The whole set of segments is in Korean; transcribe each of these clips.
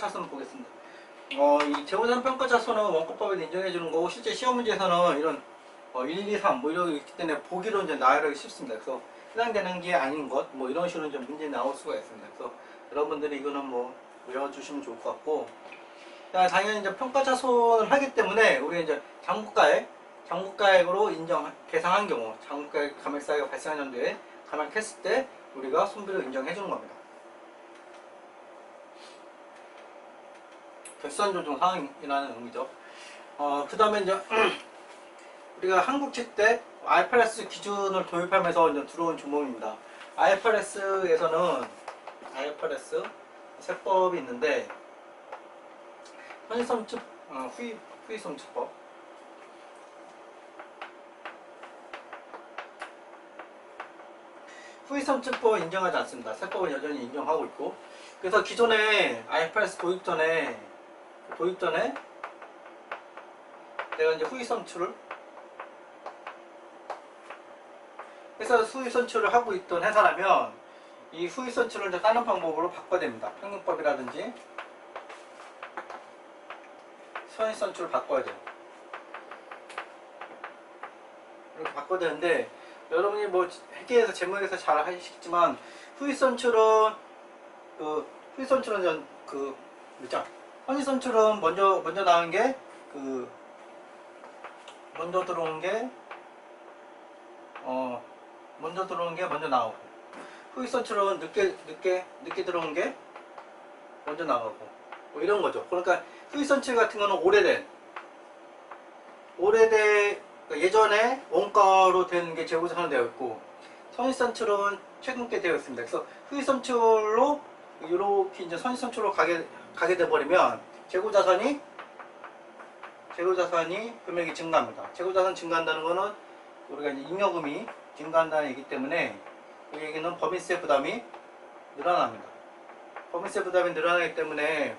평가차손 보겠습니다. 이 재고자산 평가차손은 원가법에 인정해주는 거고, 실제 시험 문제에서는 이런 1, 2, 3 뭐 이런 게 있기 때문에 보기로 이제 나열하기 쉽습니다. 그래서 해당되는 게 아닌 것 뭐 이런 식으로 이제 문제 나올 수가 있습니다. 그래서 여러분들이 이거는 뭐 외워주시면 좋을 것 같고, 당연히 이제 평가차손을 하기 때문에 우리 이제 장부가액으로 계상한 경우, 장부가액 감액사유가 발생한 연도에 감액했을 때 우리가 손비로 인정해 주는 겁니다. 결산 조정 사항이라는 의미죠. 그 다음에 이제 우리가 한국채 때 IFRS 기준을 도입하면서 이제 들어온 종목입니다. IFRS에서는 IFRS 세법이 있는데, 현실성측 후위성측법, 후위성측법 인정하지 않습니다. 세법은 여전히 인정하고 있고, 그래서 기존에 IFRS 도입 전에 내가 이제 후위선출을 하고 있던 회사라면 이 후위선출을 이제 다른 방법으로 바꿔야 됩니다. 평균법이라든지 선입선출을 바꿔야 돼요. 이렇게 바꿔야 되는데, 여러분이 뭐 회계에서 재무에서 잘 하시겠지만 후위선출은 선입선출은 먼저 나온 게 먼저 들어온 게 먼저 나오고, 후위선출은 늦게 들어온 게 먼저 나오고, 뭐 이런 거죠. 그러니까 후위선출 같은 거는 오래된 예전에 원가로 된 게 재고자산으로 되어 있고, 선입선출은 최근 게 되어 있습니다. 그래서 후위선출로 이렇게 이제 선입선출로 가게 돼 버리면 재고자산이 금액이 증가합니다. 재고자산 증가한다는 거는 우리가 이제 잉여금이 증가한다는 얘기 때문에 이 얘기는 법인세 부담이 늘어납니다. 법인세 부담이 늘어나기 때문에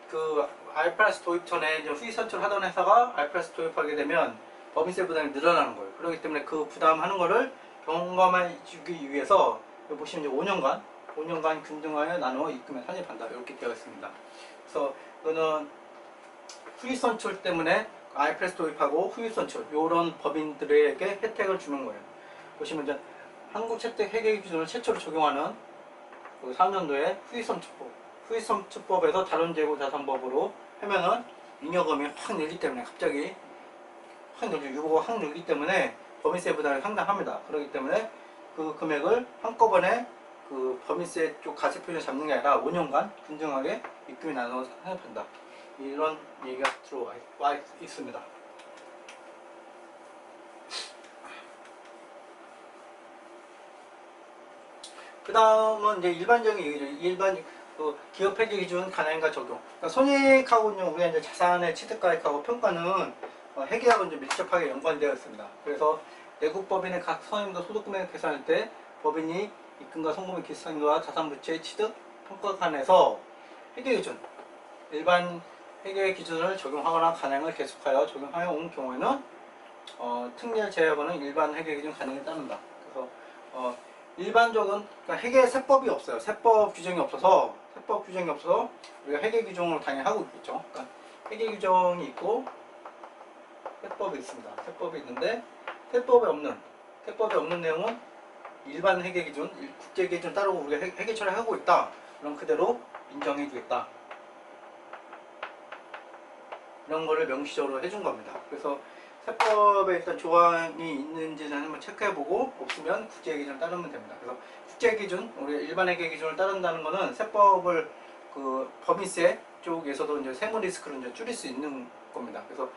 그 IFRS 도입 전에 이제 후위선출 하던 회사가 IFRS 도입하게 되면 법인세 부담이 늘어나는 거예요. 그렇기 때문에 그 부담하는 거를 경감해 주기 위해서 여기 보시면 이제 5년간 균등하여 나누어 입금에 산입한다, 이렇게 되어 있습니다. 그래서 이거는 후위선출 때문에 IFRS 도입하고 후위선출 이런 법인들에게 혜택을 주는 거예요. 보시면 이제 한국채택 회계 기준을 최초로 적용하는 3년도에 후위선출법에서 다른 재고자산법으로 하면은 잉여금이 확 늘기 때문에, 갑자기 유보가 확 늘기 때문에 법인세 부담이 상당합니다. 그렇기 때문에 그 금액을 한꺼번에 그 법인세 쪽 가세표준을 잡는 게 아니라 5년간 균등하게 입금이 나눠서 산입한다, 이런 얘기가 들어와 있습니다. 그 다음은 이제 일반적인 얘기죠. 기업 회계 기준 가능인가 적용. 그러니까 손익하고는 우리가 이제 자산의 취득가액하고 평가는 회계하고 이제 밀접하게 연관되어 있습니다. 그래서 내국법인의 각 선임도 소득금액 계산할 때 법인이 입금과 송금의 기수상과 자산부채의 취득 평가관에서 회계 기준, 일반 회계 기준을 적용하거나 간행을 계속하여 적용하여 온 경우에는 특례 제외하고는 일반 회계 기준 간행에 따른다. 그래서 일반적인, 그러니까 회계 세법이 없어요. 세법 규정이 없어서 우리가 회계 규정으로 당연히 하고 있겠죠. 그러니까 회계 규정이 있고 세법이 있습니다. 세법이 있는데 세법이 없는 내용은 일반 회계 기준, 국제 기준 따르고 우리가 회계 처리하고 있다, 그럼 그대로 인정해 주겠다, 이런 거를 명시적으로 해준 겁니다. 그래서 세법에 일단 조항이 있는지는 한번 체크해보고, 없으면 국제기준을 따르면 됩니다. 그래서 국제기준, 우리 일반 회계 기준을 따른다는 거는 세법을 법인세 쪽에서도 이제 세무 리스크를 이제 줄일 수 있는 겁니다. 그래서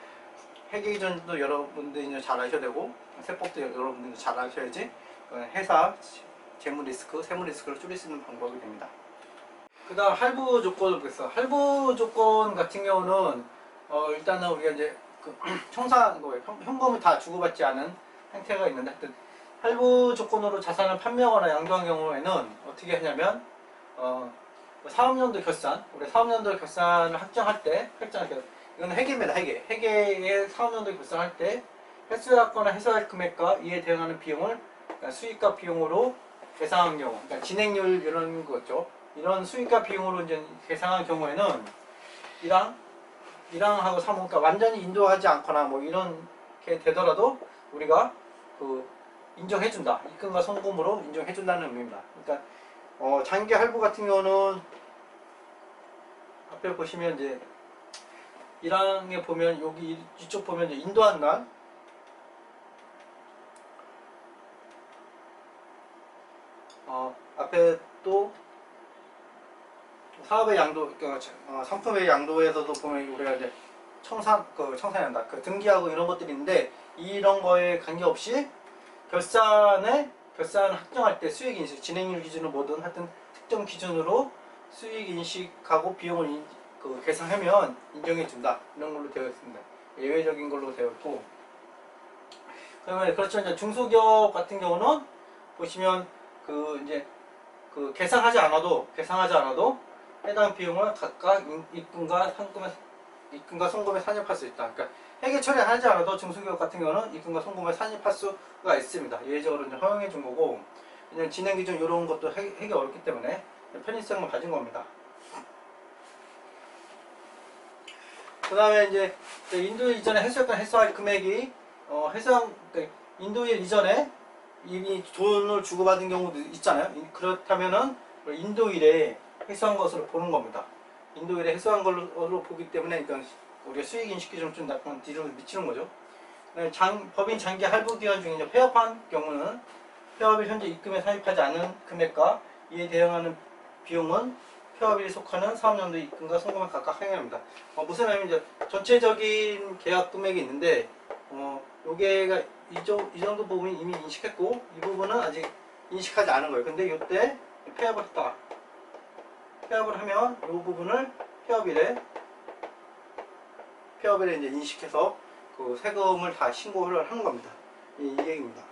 회계 기준도 여러분들이 이제 잘 아셔야 되고, 세법도 여러분들이 잘 아셔야지 회사 재무 리스크, 세무 리스크를 줄일 수 있는 방법이 됩니다. 그 다음 할부 조건을 보겠습니다. 할부 조건 같은 경우는 일단은 우리가 이제 현금을 다 주고받지 않은 행태가 있는데, 하여튼 할부 조건으로 자산을 판매하거나 양도한 경우에는 어떻게 하냐면 사업연도 결산, 우리 사업연도 결산을 확정할 때, 이건 회계입니다. 회계의 사업연도 결산할 때 회수하거나 회수할 금액과 이에 대응하는 비용을, 그러니까 수익과 비용으로 계산한 경우, 그러니까 진행률 이런 거죠. 이런 수익과 비용으로 이제 계산한 경우에는 이랑하고 3호, 그러니까 완전히 인도하지 않거나 뭐 이렇게 되더라도 우리가 그 인정해준다. 입금과 송금으로 인정해준다는 의미입니다. 그러니까 장기 할부 같은 경우는 앞에 보시면 이제 1항에 보면 여기 이쪽 보면 이제 인도한 날 앞에 또 사업의 양도, 상품의 양도에서도 보면 우리가 이제 청산한다. 그 등기하고 이런 것들이 있는데 이런 거에 관계없이 결산 확정할 때 수익 인식, 진행률 기준으로 뭐든 하여튼 특정 기준으로 수익 인식하고 비용을 계산하면 인정해 준다. 이런 걸로 되어 있습니다. 예외적인 걸로 되어 있고. 그러면 그렇죠. 이제 중소기업 같은 경우는 보시면 이제 계산하지 않아도 해당 비용을 각각 입금과 송금에 산입할 수 있다. 그러니까 회계 처리하지 않아도 중소기업 같은 경우는 입금과 송금에 산입할 수가 있습니다. 예외적으로 이제 허용해 준 거고, 그냥 진행 기준 이런 것도 하기 어렵기 때문에 편의성을 가진 겁니다. 그 다음에 이제 인도일 이전에 회수했던 회수할 금액이 인도일 이전에 이미 돈을 주고받은 경우도 있잖아요. 그렇다면은 인도일에 회수한 것으로 보는 겁니다. 인도일에 회수한 걸로 보기 때문에 그러니까 우리가 수익 인식 기준을 좀 약간 뒤로 미치는 거죠. 법인 장기 할부 기간 중에 이제 폐업한 경우는 폐업일 현재 입금에 산입하지 않은 금액과 이에 대응하는 비용은 폐업일에 속하는 사업연도 입금과 송금을 각각 항해합니다. 무슨 말이냐면 이제 전체적인 계약 금액이 있는데 요게가 이 정도 부분이 이미 인식했고 이 부분은 아직 인식하지 않은 거예요. 근데 이때 폐업을 했다. 폐업을 하면 이 부분을 폐업일에 이제 인식해서 그 세금을 다 신고를 하는 겁니다. 이 얘기입니다.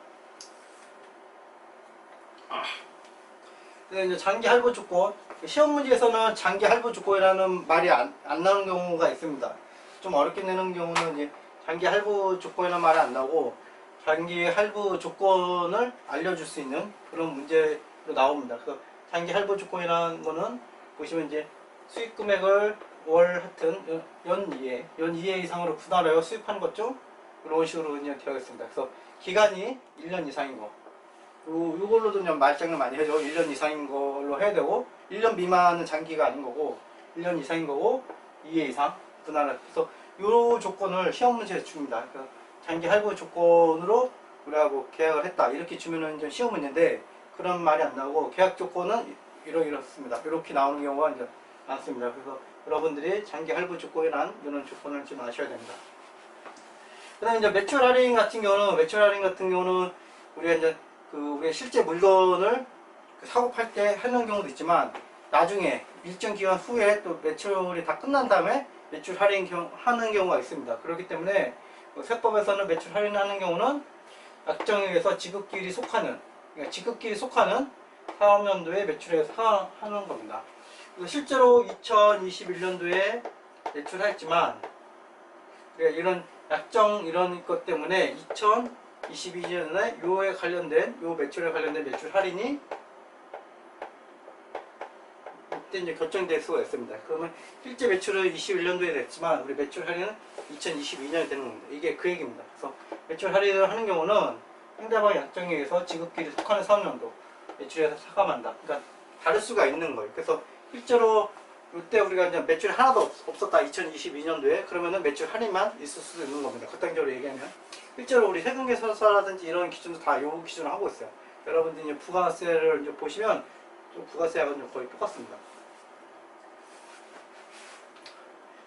이제 장기 할부 조건, 시험 문제에서는 장기 할부 조건이라는 말이 안 나오는 경우가 있습니다. 좀 어렵게 내는 경우는 이제 장기 할부 조건이라는 말이 안 나오고 장기 할부 조건을 알려줄 수 있는 그런 문제로 나옵니다. 그래서 장기 할부 조건이라는 거는 보시면 이제 수익 금액을 월 하여튼 연 2회 이상으로 분할하여 수입하는 거죠. 이런 식으로 그냥 되어 있습니다. 그래서 기간이 1년 이상인 거. 요걸로도 그냥 말장난 많이 해줘. 1년 이상인 걸로 해야 되고 1년 미만은 장기가 아닌 거고 1년 이상인 거고 2회 이상 분할을 해서 요 조건을 시험 문제에 줍니다. 그러니까 장기 할부 조건으로 우리하고 계약을 했다 이렇게 주면은 좀 시험 문제인데 그런 말이 안 나오고 계약 조건은 이렇습니다. 이렇게 나오는 경우가 이제 많습니다. 그래서 여러분들이 장기 할부 조건이란 이런 조건을 좀 아셔야 됩니다. 그다음에 이제 매출 할인 같은 경우는 우리가 이제 우리가 실제 물건을 사고 팔 때 하는 경우도 있지만 나중에 일정 기간 후에 또 매출이 다 끝난 다음에 매출 할인 하는 경우가 있습니다. 그렇기 때문에 세법에서는 매출 할인하는 경우는 약정에서 지급기일이 속하는 사업연도에 매출에서 하는 겁니다. 실제로 2021년도에 매출했지만 이런 약정 이런 것 때문에 2022년에 요에 관련된 매출에 관련된 매출 할인이 이때 이제 결정될 수가 있습니다. 그러면 실제 매출은 21년도에 됐지만 우리 매출 할인은 2022년에 되는 겁니다. 이게 그 얘기입니다. 그래서 매출 할인을 하는 경우는 상대방 약정에 의해서 지급기일에 속하는 사업연도 매출에서 차감한다. 그러니까 다를 수가 있는 거예요. 그래서 실제로 이때 우리가 이제 매출 하나도 없었다 2022년도에 그러면은 매출 할인만 있을 수도 있는 겁니다. 극단적으로 얘기하면 실제로 우리 세금계산서라든지 이런 기준도 다 요 기준을 하고 있어요. 여러분들이 이제 부가세를 이제 보시면 좀 부가세하고는 거의 똑같습니다.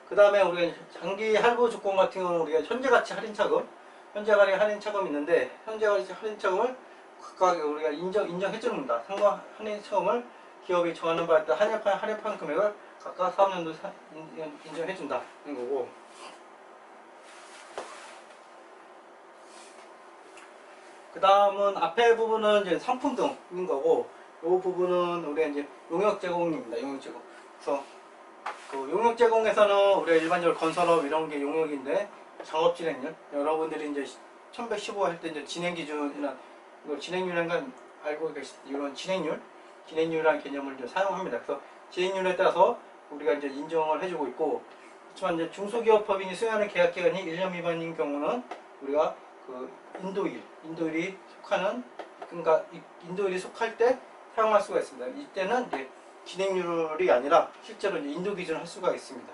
그 다음에 우리가 장기 할부 조건 같은 경우는 우리가 현재가치 할인차금 있는데 현재가치 할인차금을 각각 우리가 인정해 줍니다. 상관 할인차금을 기업이 정하는 바에 따라 할인판 금액을 각각 사업연도 인정해 준다는 거고. 그 다음은 앞에 부분은 이제 상품 등인 거고, 이 부분은 우리가 이제 용역 제공입니다. 용역 제공. 그래서 용역 제공에서는 우리가 일반적으로 건설업 이런 게 용역인데 작업 진행률 여러분들이 이제 1115 할 때 이제 진행 기준이나 이걸 진행률이라는 건 알고 계시죠? 이런 진행률이라는 개념을 이제 사용합니다. 그래서 진행률에 따라서 우리가 이제 인정을 해주고 있고, 그렇지만 이제 중소기업 법인이 수행하는 계약 기간이 1년 미만인 경우는 우리가 그 인도일이 속하는, 그러니까 인도일이 속할 때 사용할 수가 있습니다. 이때는 이제 진행률이 아니라 실제로 이제 인도 기준을 할 수가 있습니다.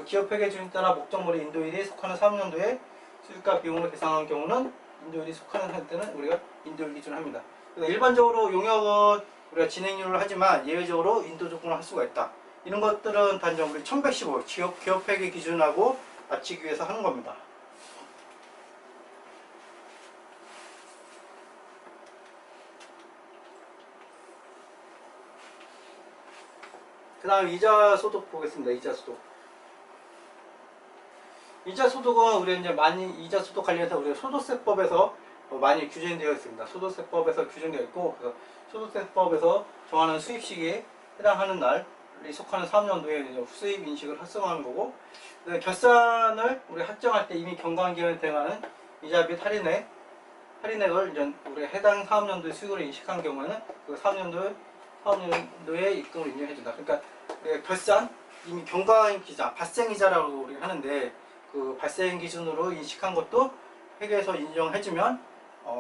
기업 회계 기준에 따라 목적물의 인도일이 속하는 사업연도에 수익과 비용을 계산한 경우는 인도일이 속하는 할 때는 우리가 인도일 기준을 합니다. 일반적으로 용역은 우리가 진행률을 하지만 예외적으로 인도 조건을 할 수가 있다. 이런 것들은 단정 우리 1115 기업 회계 기준하고 맞추기 위해서 하는 겁니다. 그 다음 이자 소득 보겠습니다. 이자 소득. 이자 소득은 우리 이제 많이 이자 소득 관련해서 우리가 소득세법에서 많이 규정되어 있습니다. 소득세법에서 규정되어 있고, 그래서 소득세법에서 정하는 수입식에 해당하는 날이 속하는 사업연도에 수입 인식을 합성하는 거고, 결산을 우리 확정할 때 이미 경과기간에 대응하는 이자 및 할인액을 이제 우리 해당 사업연도의 수익으로 인식한 경우에는 그 사업연도의 입금을 인정해준다. 그러니까 결산 이미 경과기자 발생이자라고 우리가 하는데, 그 발생 기준으로 인식한 것도 회계에서 인정해주면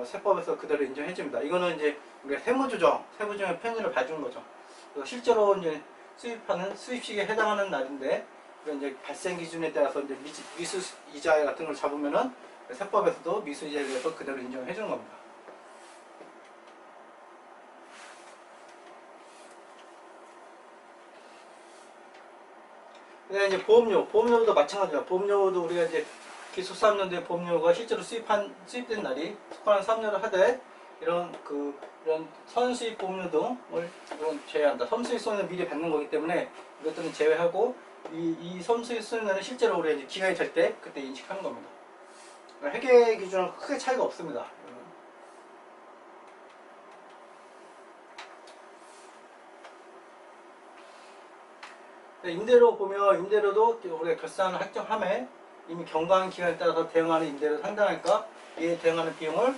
세법에서 그대로 인정해줍니다. 이거는 이제 우리가 세무조정의 편의를 봐주는 거죠. 실제로 이제 수입하는 수입식에 해당하는 날인데, 이제 발생 기준에 따라서 이제 미수 이자 같은 걸 잡으면은 세법에서도 미수 이자에 대해서 그대로 인정해주는 겁니다. 그다음에 이제 보험료도 마찬가지입니다. 보험료도 우리가 이제 기술사업연도의 보험료가 실제로 수입된 날이 속하는 사업료를 하되, 이런 선수입 보험료 등을 제외한다. 섬수입 손해는 미리 받는 거기 때문에 이것들은 제외하고, 이 섬수입 손해는 실제로 우리가 이제 기간이 될 때 그때 인식하는 겁니다. 회계 기준은 크게 차이가 없습니다. 임대료 보면, 임대료도 우리가 결산을 확정함에 이미 경과한 기간에 따라서 대응하는 임대료 상당할까, 이에 대응하는 비용을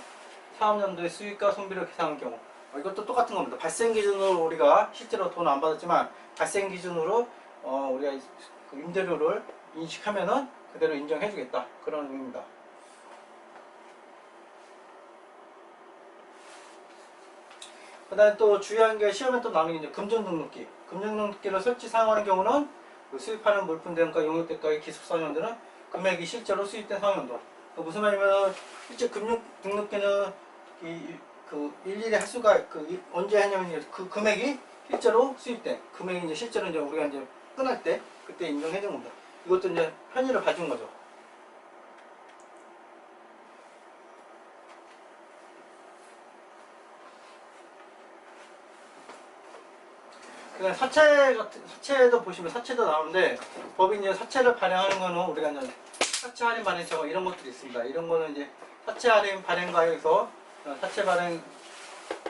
사업연도의 수익과 손비로 계산한 경우, 이것도 똑같은 겁니다. 발생 기준으로 우리가 실제로 돈 안 받았지만 발생 기준으로 우리가 그 임대료를 인식하면은 그대로 인정해주겠다, 그런 의미입니다. 그 다음에 또 주의한 게, 시험에 또 나오는 게 금전등록기. 금전등록기를 설치 사용하는 경우는 그 수입하는 물품 대금과 용역대가의 기술사업연도는 금액이 실제로 수입된 사업연도. 무슨 말이냐면, 실제 금융등록기는 일일이 할 수가, 언제 하냐면, 그 금액이 실제로 수입된 금액이 이제 실제로 이제 우리가 이제 끊을 때 그때 인정해 준 겁니다. 이것도 이제 편의를 봐준 거죠. 그냥 사채도 보시면 사채도 나오는데, 법인 이제 사채를 발행하는 거는 우리가 이제 사채 할인 발행 정원 이런 것들이 있습니다. 이런 거는 이제 사채 할인 발행가에서 사채 발행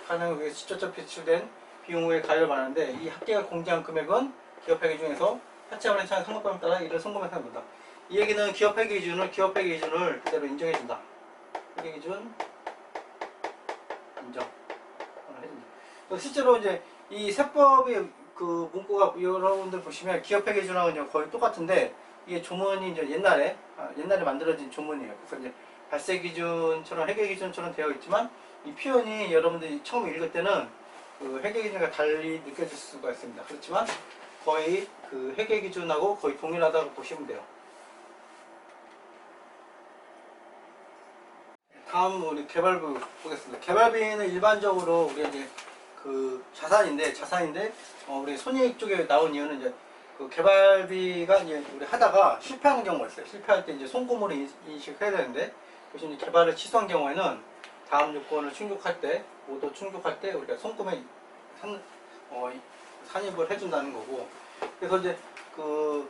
가능 위해 직접적 배출된 비용 후에 가율을 말하는데, 이 합계가 공제한 금액은 기업회계 중에서 사채 발행 차량 선고법에 따라 이를 선고해서 합니다. 이 얘기는 기업회계 기준을 그대로 인정해준다. 회계 기준 인정 해줍니다. 실제로 이제 이 세법의 그 문구가 여러분들 보시면 기업회계 기준하고 거의 똑같은데, 이게 조문이 이제 옛날에 만들어진 조문이에요. 그래서 이제 발생 기준처럼 회계 기준처럼 되어 있지만, 이 표현이 여러분들이 처음 읽을 때는 그 회계 기준과 달리 느껴질 수가 있습니다. 그렇지만 거의 그 회계 기준하고 거의 동일하다고 보시면 돼요. 다음 우리 개발비 보겠습니다. 개발비는 일반적으로 우리가 이제 그 자산인데 우리 손익 쪽에 나온 이유는 이제 그 개발비가 이제 우리 하다가 실패하는 경우가 있어요. 실패할 때 이제 송금으로 인식해야 되는데, 보시면 개발을 취소한 경우에는 다음 요건을 충족할 때, 모두 충족할 때 우리가 송금에 산입을 해준다는 거고, 그래서 이제 그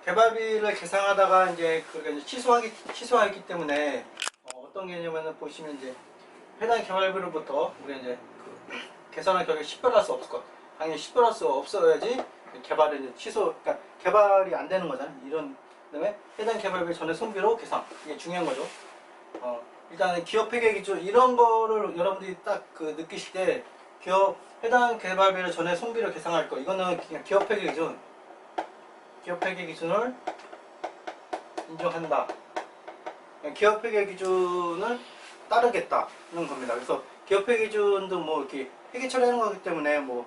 개발비를 계산하다가 이제 취소하기 때문에 어떤 개념에는 보시면 이제 해당 개발비로부터 우리가 이제 계산한 결과 식별할 수 없을 것. 당연히 식별할 수 없어야지 개발을 이제 그러니까 개발이 안 되는 거잖아요. 이런 그다음에 해당 개발비 전에 손비로 계산, 이게 중요한 거죠. 일단은 기업 회계 기준 이런 거를 여러분들이 딱 느끼실 때 해당 개발비를 전에 손비를 계상할 거. 이거는 그냥 기업회계 기준, 기업회계 기준을 인정한다. 기업회계 기준을 따르겠다는 겁니다. 그래서 기업회계 기준도 뭐 이렇게 회계 처리하는 거기 때문에 뭐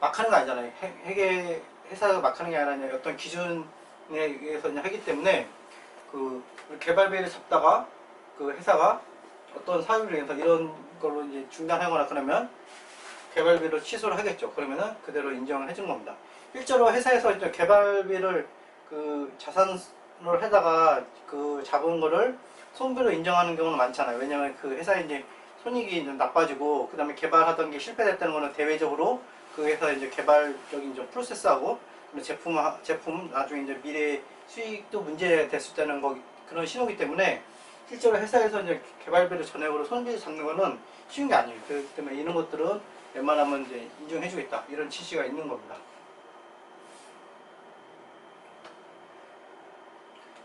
막 하는 거 아니잖아요. 회계 회사가 막 하는 게 아니라 어떤 기준에 의해서 하기 때문에 그 개발비를 잡다가 그 회사가 어떤 사유를 위해서 이런 걸로 이제 중단하거나 그러면 개발비를 취소를 하겠죠. 그러면은 그대로 인정을 해준 겁니다. 실제로 회사에서 이제 개발비를 그 자산을 하다가 그 잡은 거를 손비로 인정하는 경우는 많잖아요. 왜냐하면 그 회사의 이제 손익이 이제 나빠지고 그 다음에 개발하던 게 실패됐다는 거는 대외적으로 그 회사의 이제 개발적인 좀 프로세스하고 제품 나중에 이제 미래 수익도 문제될 수 있다는 거 그런 신호기 때문에 실제로 회사에서 이제 개발비를 전액으로 손비 잡는 거는 쉬운 게 아니에요. 그렇기 때문에 이런 것들은 웬만하면 이제 인정해주겠다 이런 지시가 있는 겁니다.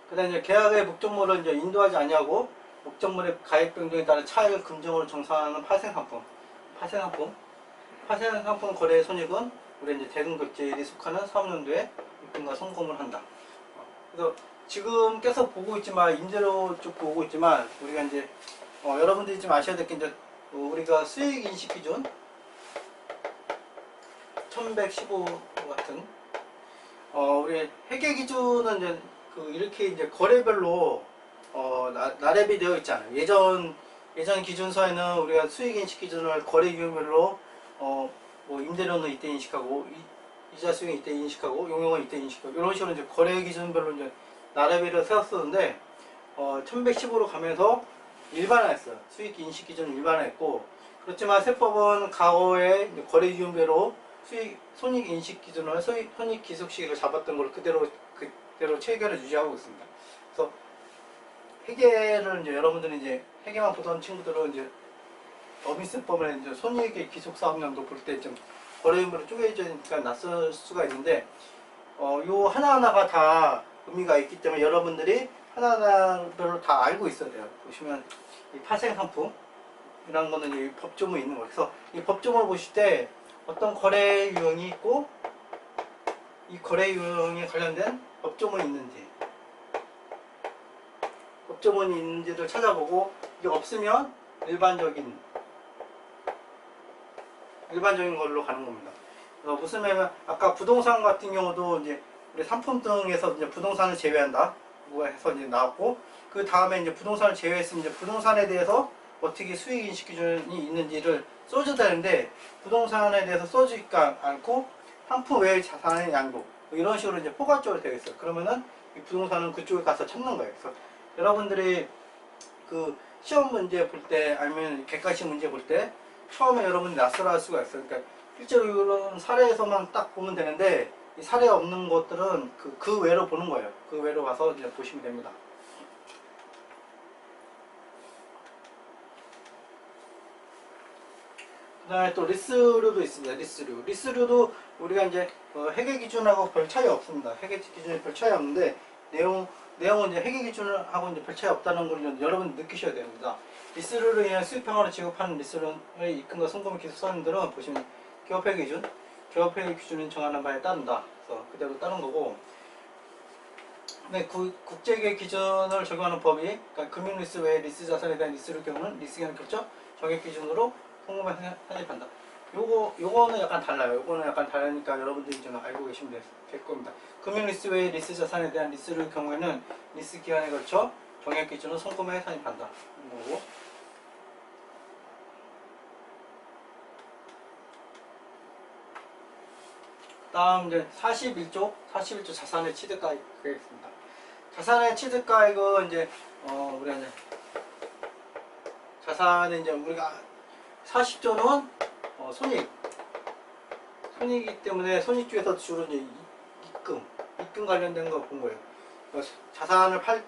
그다음 이제 계약의 목적물을 이제 인도하지 아니하고 목적물의 가입 변경에 따른 차액을 금정으로 정산하는 파생상품 거래 손익은 우리 이제 대금급제일이 속하는 사업연도에 입금과 송금을 한다. 그래서 지금 계속 보고 있지만 임대료 쪽 보고 있지만 우리가 이제 여러분들이 좀 아셔야 될 게 이제 우리가 수익 인식 기준 1115 같은 우리 회계 기준은 이제 이렇게 이제 거래별로 나랩이 되어 있잖아요. 예전 기준서에는 우리가 수익 인식 기준을 거래 유형별로 뭐 임대료는 이때 인식하고 이자 수익은 이때 인식하고 용역은 이때 인식하고 이런 식으로 이제 거래 기준별로 이제 나래비를 세웠었는데 1115로 가면서 일반화했어요. 수익 인식 기준을 일반화했고 그렇지만 세법은 과거에 거래 유형별로 손익 인식 기준을 손익 기속 시기를 잡았던 걸 그대로 체계를 유지하고 있습니다. 그래서 회계를 이제 여러분들이 이제 회계만 보던 친구들은 이제 어민세법에 이제 손익의 기속 사업량도 볼 때 좀 거래유형별로 쪼개지니까 낯설 수가 있는데 요 하나하나가 다 의미가 있기 때문에 여러분들이 하나하나별로 다 알고 있어야 돼요. 보시면 이 파생상품 이런 거는 이 법조문이 있는 거예요. 그래서 이 법조문을 보실 때 어떤 거래 유형이 있고 이 거래 유형에 관련된 법조문이 있는지를 찾아보고 이게 없으면 일반적인 걸로 가는 겁니다. 그래서 무슨 말이냐면 아까 부동산 같은 경우도 이제 우리 상품 등에서 이제 부동산을 제외한다 뭐 해서 이제 나왔고 그 다음에 이제 부동산을 제외했으면 이제 부동산에 대해서 어떻게 수익 인식 기준이 있는지를 써줘야 되는데 부동산에 대해서 써주지가 않고 상품 외의 자산의 양도 이런 식으로 이제 포괄적으로 되어 있어요. 그러면은 이 부동산은 그쪽에 가서 찾는 거예요. 그래서 여러분들이 그 시험 문제 볼 때 아니면 객관식 문제 볼 때 처음에 여러분이 낯설어할 수가 있어요. 그러니까 실제로 이런 사례에서만 딱 보면 되는데 이 사례 없는 것들은 그 외로 보는 거예요. 그 외로 가서 이제 보시면 됩니다. 그 다음에 또 리스료도 있습니다. 리스료도 우리가 이제 회계 기준하고 별 차이 없습니다. 회계 기준이 별 차이 없는데 내용은 이제 회계 기준하고 이제 별 차이 없다는 걸 여러분 느끼셔야 됩니다. 리스료로 인한 수익평가로 지급하는 리스료의 입금과 송금의 기속 사항들은 보시면 기업회계 기준을 정하는 바에 따른다. 그래서 그대로 따른 거고. 근데 국제계 기준을 적용하는 법이 그러니까 금융리스 외에 리스 자산에 대한 리스료 경우는 리스 기간 결정 정액 기준으로 송금을 산입한다. 요거는 약간 달라요. 요거는 약간 다르니까 여러분들이 좀 알고 계시면 될 겁니다. 금융리스 외에 리스 자산에 대한 리스료의 경우에는 리스 기간에 걸쳐 정액 기준으로 송금에 산입한다. 거고. 다음 이제 41조 자산의 취득가액 되겠습니다. 자산의 취득가액은 이제 우리가 이제 자산의 이제 우리가 40조는 손익이기 때문에 손익주에서 주로 이제 입금 관련된 거 본 거예요. 자산을 팔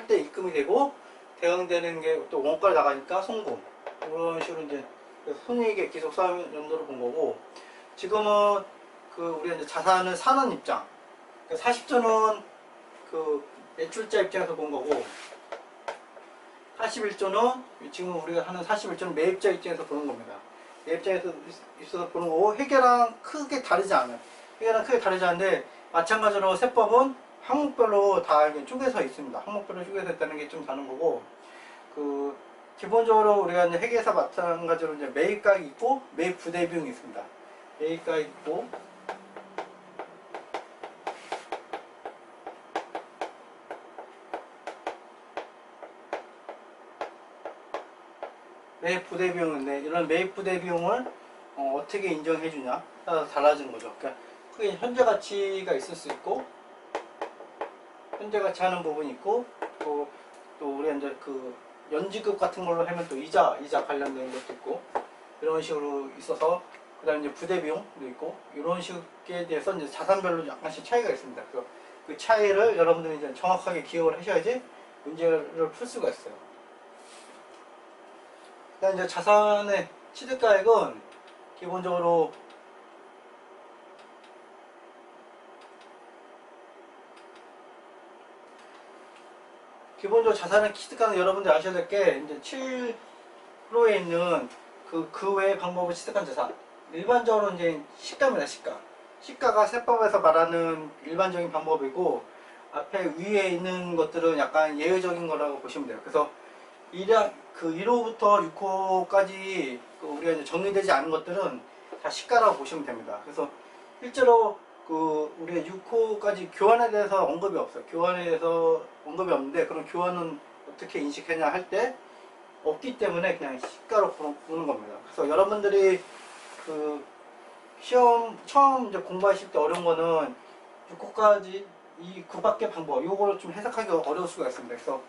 때 입금이 되고 대응되는 게 또 원가를 나가니까 송금 이런 식으로 이제 손익의 기속 사용 연도로 본 거고 지금은 우리가 이제 자산을 사는 입장 40조는 매출자 입장에서 본 거고 41조는 지금 우리가 하는 41조는 매입자 입장에서 보는 겁니다. 내 입장에서 있어서 보는 거고, 회계랑 크게 다르지 않아요. 회계랑 크게 다르지 않은데, 마찬가지로 세법은 항목별로 다 쪼개서 있습니다. 항목별로 쪼개서 있다는 게 좀 다른 거고, 기본적으로 우리가 이제 회계사 마찬가지로 이제 매입가액이 있고, 매입 부대 비용이 있습니다. 매입가액이 있고, 매입 부대 비용인데, 이런 매입 부대 비용을 어떻게 인정해 주냐 따라서 달라지는 거죠. 그러니까 크게 현재 가치가 있을 수 있고, 현재 가치 하는 부분이 있고, 또 우리가 이제 연지급 같은 걸로 하면 또 이자 관련된 것도 있고, 이런 식으로 있어서, 그 다음에 이제 부대 비용도 있고, 이런 식에 대해서 이제 자산별로 약간씩 차이가 있습니다. 그래서 그 차이를 여러분들이 이제 정확하게 기억을 하셔야지 문제를 풀 수가 있어요. 그다음 이제 자산의 취득가액은 기본적으로 자산의 취득가는 여러분들 아셔야 될 게 이제 7%에 있는 그 외의 방법을 취득한 자산. 일반적으로 이제 시가입니다. 시가가 세법에서 말하는 일반적인 방법이고, 앞에 위에 있는 것들은 약간 예외적인 거라고 보시면 돼요. 그래서 1호부터 6호까지 우리가 이제 정리되지 않은 것들은 다 시가라고 보시면 됩니다. 그래서 실제로 우리가 6호까지 교환에 대해서 언급이 없어요. 교환에 대해서 언급이 없는데, 그럼 교환은 어떻게 인식하냐 할 때 없기 때문에 그냥 시가로 보는 겁니다. 그래서 여러분들이 시험 처음 이제 공부하실 때 어려운 거는 6호까지 그 밖의 방법, 요걸 좀 해석하기 어려울 수가 있습니다. 그래서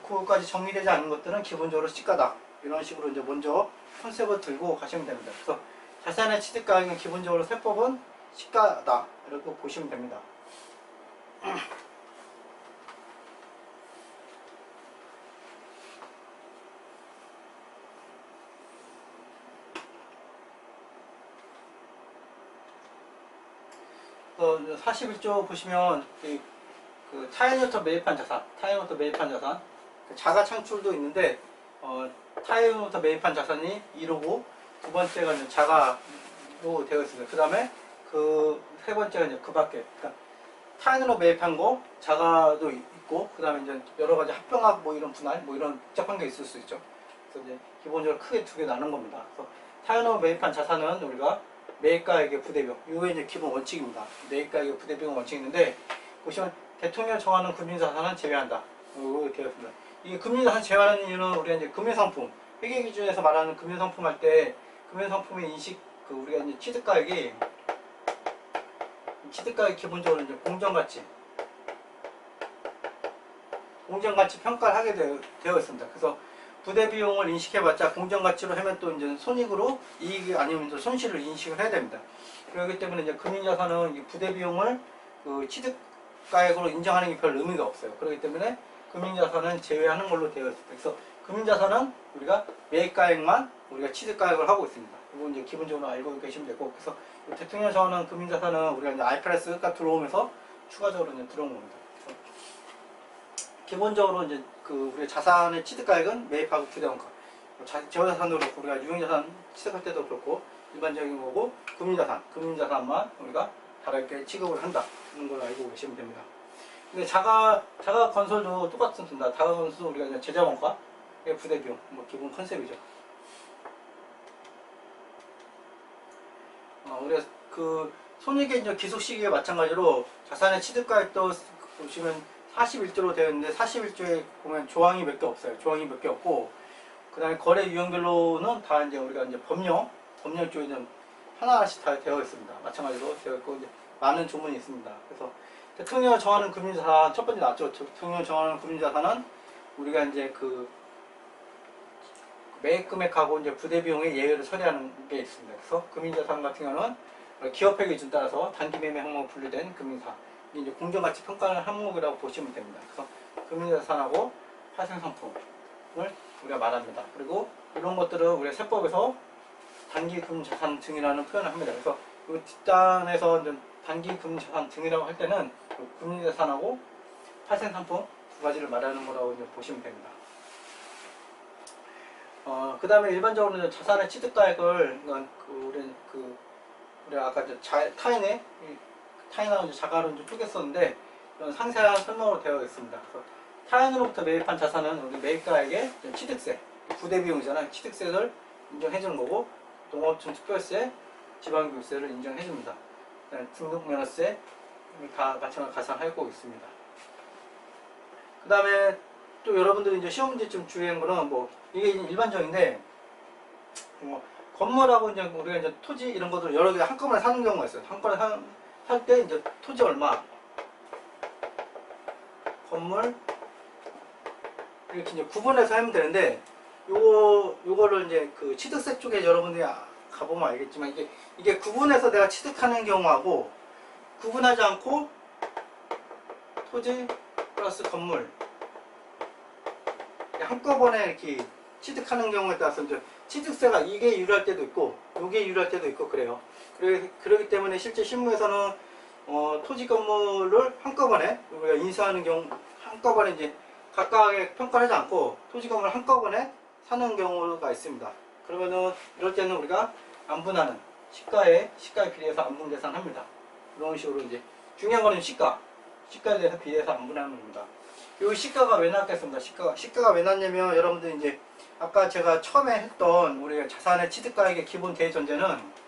6호까지 정리되지 않은 것들은 기본적으로 시가다, 이런 식으로 이제 먼저 컨셉을 들고 가시면 됩니다. 그래서 자산의 취득가액은 기본적으로 세법은 시가다, 이렇게 보시면 됩니다. 그 41조 보시면 타이어부터 매입한 자산, 자가 창출도 있는데, 타이어부터 매입한 자산이 1호고, 두 번째가 이제 자가로 되어 있습니다. 그 다음에 세 번째가 이제 그 밖에, 그러니까 타인으로 매입한 거, 자가도 있고, 그 다음에 이제 여러 가지 합병학 이런 분할, 이런 복잡한 게 있을 수 있죠. 그래서 이제 기본적으로 크게 두 개 나눈 겁니다. 그래서 타인으로 매입한 자산은 우리가 매입가액의 부대비용, 이게 이제 기본 원칙입니다. 매입가액의 부대비용 원칙이 있는데, 보시면 대통령이 정하는 금융자산은 제외한다, 이렇게 되어 있습니다. 이 금융자산 제외하는 이유는 우리가 이제 금융상품, 회계 기준에서 말하는 금융상품 할 때, 금융상품의 인식, 우리가 이제 취득가액이 기본적으로 이제 공정가치 평가를 하게 되어 있습니다. 그래서 부대 비용을 인식해봤자 공정가치로 하면 또 이제 손익으로 이익이 아니면 또 손실을 인식을 해야 됩니다. 그렇기 때문에 이제 금융자산은 이 부대 비용을 취득가액으로 인정하는 게 별 의미가 없어요. 그렇기 때문에 금융자산은 제외하는 걸로 되어 있습니다. 그래서 금융자산은 우리가 매입가액만 우리가 취득가액을 하고 있습니다. 이거 이제 기본적으로 알고 계시면 되고, 그래서 대통령 정하는 금융자산은 우리가 이제 IFRS가 들어오면서 추가적으로 이제 들어온 겁니다. 기본적으로 이제 우리 자산의 취득가액은 매입하고 부대원가, 제어자산으로 우리가 유형자산 취득할 때도 그렇고 일반적인 거고, 금융자산만 우리가 다르게 취급을 한다는 걸 알고 계시면 됩니다. 근데 자가 건설도 똑같습니다. 자가 건설도 우리가 이제 제자원가의 부대비용, 기본 컨셉이죠. 우리가 손익의 이제 기속 시기에 마찬가지로 자산의 취득가액도 보시면 41조로 되어 있는데, 41조에 보면 조항이 몇 개 없어요. 조항이 몇 개 없고, 그 다음에 거래 유형별로는 다 이제 우리가 이제 법령조에 좀 하나하나씩 다 되어 있습니다. 마찬가지로 되어 있고, 이제 많은 조문이 있습니다. 그래서 대통령이 정하는 금융자산, 첫 번째 나왔죠. 대통령이 정하는 금융자산은 우리가 이제 매입 금액하고 이제 부대 비용의 예외를 처리하는 게 있습니다. 그래서 금융자산 같은 경우는 기업회 기준 따라서 단기 매매 항목으로 분류된 금융사, 이제 공정가치 평가하는 항목이라고 보시면 됩니다. 그래서 금융자산하고 파생상품을 우리가 말합니다. 그리고 이런 것들을 우리가 세법에서 단기금융자산 등이라는 표현을 합니다. 그래서 이 뒷단에서 이제 단기금융자산 등이라고 할 때는 금융자산하고 파생상품 두 가지를 말하는 거라고 이제 보시면 됩니다. 그 다음에 일반적으로 이제 자산의 취득가액을 우리 아까 이제 타인하고 이제 자가로 이제 쪼갰었는데 이런 상세한 설명으로 되어 있습니다. 그래서 타인으로부터 매입한 자산은 우리 매입가액의 취득세, 부대비용이잖아요. 취득세를 인정해 주는 거고, 농업청 특별세, 지방교육세를 인정해 줍니다. 등록면허세 다 마찬가지로 가산하고 있습니다. 그 다음에 또 여러분들이 이제 시험 문제 좀 주의한 거는 뭐 이게 일반적인데, 건물하고 이제 우리가 이제 토지 이런 것들 여러 개 한꺼번에 사는 경우가 있어요. 한꺼번에 살 때 이제 토지 얼마, 건물 이렇게 이제 구분해서 하면 되는데, 요거를 이제 그 취득세 쪽에 여러분들이 가보면 알겠지만 이게 구분해서 내가 취득하는 경우하고 구분하지 않고 토지 플러스 건물 한꺼번에 이렇게 취득하는 경우에 따라서 이제 취득세가 이게 유리할 때도 있고 이게 유리할 때도 있고 그래요. 그렇기 때문에 실제 실무에서는 토지 건물을 한꺼번에 우리가 인수하는 경우 한꺼번에 이제 각각의 평가를 하지 않고 토지 건물 한꺼번에 사는 경우가 있습니다. 그러면은 이럴 때는 우리가 안분하는 시가에 비례해서 안분 계산합니다. 이런 식으로 이제 중요한 거는 시가에 대해서 비례해서 안분하는 겁니다. 이 시가가 왜 나왔겠습니다. 시가가 왜 나왔냐면 여러분들 이제 아까 제가 처음에 했던 우리 자산의 취득가액의 기본 대전제는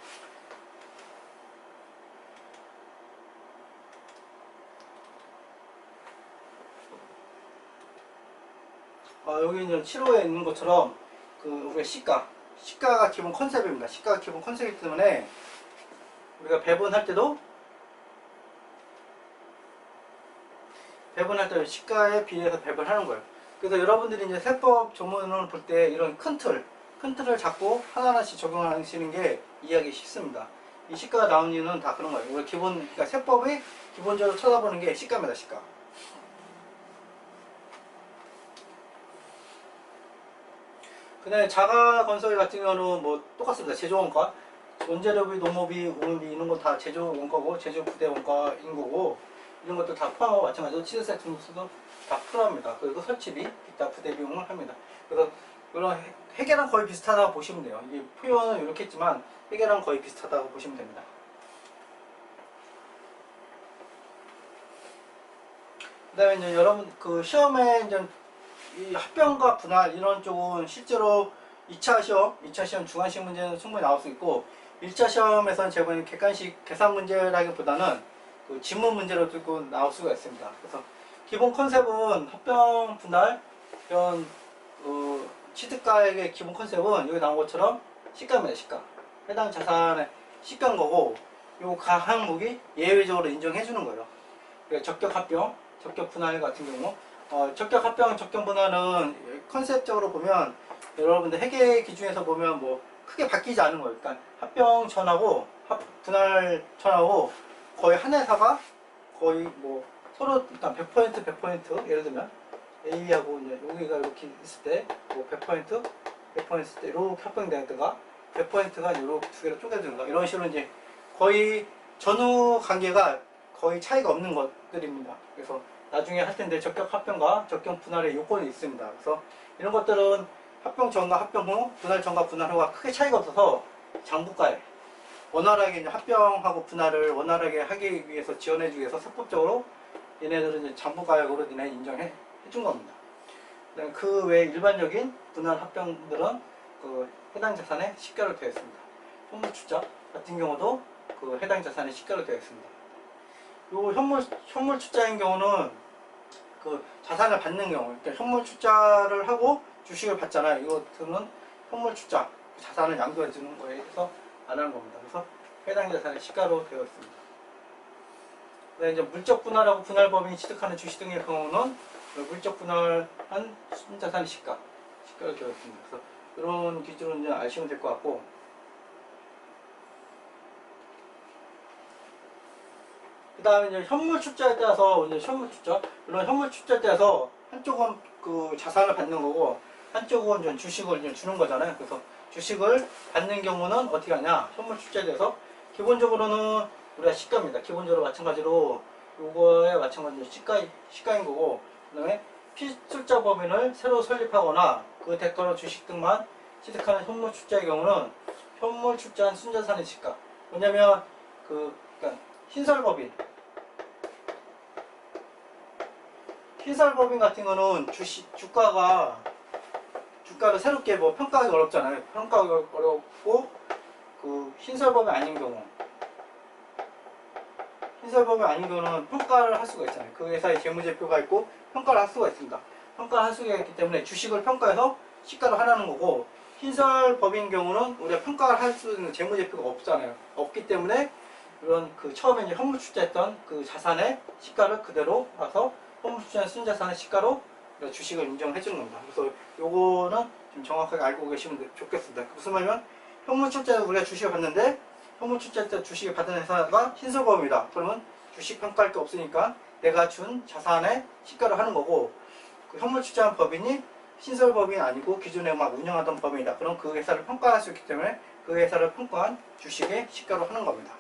여기 이제 7호에 있는 것처럼 우리가 시가가 기본 컨셉입니다. 시가가 기본 컨셉이기 때문에 우리가 배분할 때도 시가에 비례해서 배분하는 거예요. 그래서 여러분들이 이제 세법 조문을 볼 때 이런 큰 틀을 잡고 하나하나씩 적용하시는 게 이해하기 쉽습니다. 이 시가가 나온 이유는 다 그런 거예요. 그러니까 세법이 기본적으로 쳐다보는 게 시가입니다. 시가. 그 다음에 자가건설 같은 경우는 뭐 똑같습니다. 제조원가, 원재료비, 농업비, 우물비 이런 거 다 제조원가고 제조부대 원가인 거고 이런 것도 다 포함하고 마찬가지로 취득세 등록세도 다 포함합니다. 그리고 설치비, 기타 부대 비용을 합니다. 그래서 이런 회계랑 거의 비슷하다고 보시면 돼요. 이게 표현은 이렇게 했지만 회계랑 거의 비슷하다고 보시면 됩니다. 그 다음에 이제 여러분 그 시험에 이제 이 합병과 분할 이런 쪽은 실제로 2차 시험 중간식 문제는 충분히 나올 수 있고 1차 시험에서는 제가 객관식 계산 문제라기보다는 그 지문 문제로 들고 나올 수가 있습니다. 그래서 기본 컨셉은 합병 분할 이런 취득가액의 기본 컨셉은 여기 나온 것처럼 시가입니다. 시가. 해당 자산의 시가인 거고 요 각 항목이 예외적으로 인정해 주는 거예요. 그러니까 적격 합병, 적격 분할 같은 경우 적격 합병, 적격 분할은 컨셉적으로 보면 여러분들 회계 기준에서 보면 뭐 크게 바뀌지 않은 거예요. 그러니까 합병 전하고 분할 전하고 거의 한 회사가 거의 뭐 서로 일단 100% 예를 들면 A하고 이제 여기가 이렇게 있을 때 뭐 100% 있을 때 이렇게 합병되다가 100%가 이렇게 두 개로 쪼개진다. 이런 식으로 이제 거의 전후 관계가 거의 차이가 없는 것들입니다. 그래서 나중에 할 텐데 적격 합병과 적격 분할의 요건이 있습니다. 그래서 이런 것들은 합병 전과 합병 후, 분할 전과 분할 후가 크게 차이가 없어서 장부가에 원활하게 이제 합병하고 분할을 원활하게 하기 위해서 지원해주기 위해서 세법적으로 얘네들은 이제 장부가액으로 인정해 준 겁니다. 그 외 일반적인 분할 합병들은 그 해당 자산에 시가로 되어 있습니다. 현물출자 같은 경우도 그 해당 자산에 시가로 되어 있습니다. 요 현물 출자인 경우는 그 자산을 받는 경우, 그러니까 현물 출자를 하고 주식을 받잖아요. 이것들은 현물 출자, 자산을 양도해 주는 거에 대해서 안 하는 겁니다. 그래서 해당 자산의 시가로 되어 있습니다. 네, 이제 물적 분할하고 분할법인이 취득하는 주식 등의 경우는 물적 분할한 순자산의 시가로 되어 있습니다. 그래서 이런 기준을 이제 아시면 될 것 같고. 그 다음에 이제 현물 출자에 따라서 물론 현물 출자에 따라서 한쪽은 그 자산을 받는 거고 한쪽은 좀 주식을 이제 주는 거잖아요. 그래서 주식을 받는 경우는 어떻게 하냐? 현물 출자에 대해서 기본적으로는 우리가 시가입니다. 기본적으로 마찬가지로 요거에 마찬가지로 시가인 거고, 그 다음에 피출자 법인을 새로 설립하거나 그 대가로 주식 등만 취득하는 현물 출자의 경우는 현물 출자한 순자산의 시가. 왜냐면 그러니까 신설법인 같은 거는 주가를 새롭게 뭐 평가하기 어렵잖아요. 평가하기 어렵고 신설법이 아닌 경우는 평가를 할 수가 있잖아요. 그 회사의 재무제표가 있고 평가를 할 수가 있습니다. 평가를 할 수가 있기 때문에 주식을 평가해서 시가를 하라는 거고, 신설법인 경우는 우리가 평가를 할 수 있는 재무제표가 없잖아요. 없기 때문에 이런 처음에 이제 현물 출자했던 그 자산의 시가를 그대로 와서 현물 출자한 순자산의 시가로 주식을 인정해 주는 겁니다. 그래서 요거는 좀 정확하게 알고 계시면 좋겠습니다. 무슨 말이면 현물 출자에 우리가 주식을 받는데 현물 출자 때 주식을 받은 회사가 신설법입니다. 그러면 주식 평가할 게 없으니까 내가 준 자산의 시가를 하는 거고, 그 현물 출자한 법인이 신설법인이 아니고 기존에 막 운영하던 법인이다. 그럼 그 회사를 평가할 수 있기 때문에 그 회사를 평가한 주식의 시가로 하는 겁니다.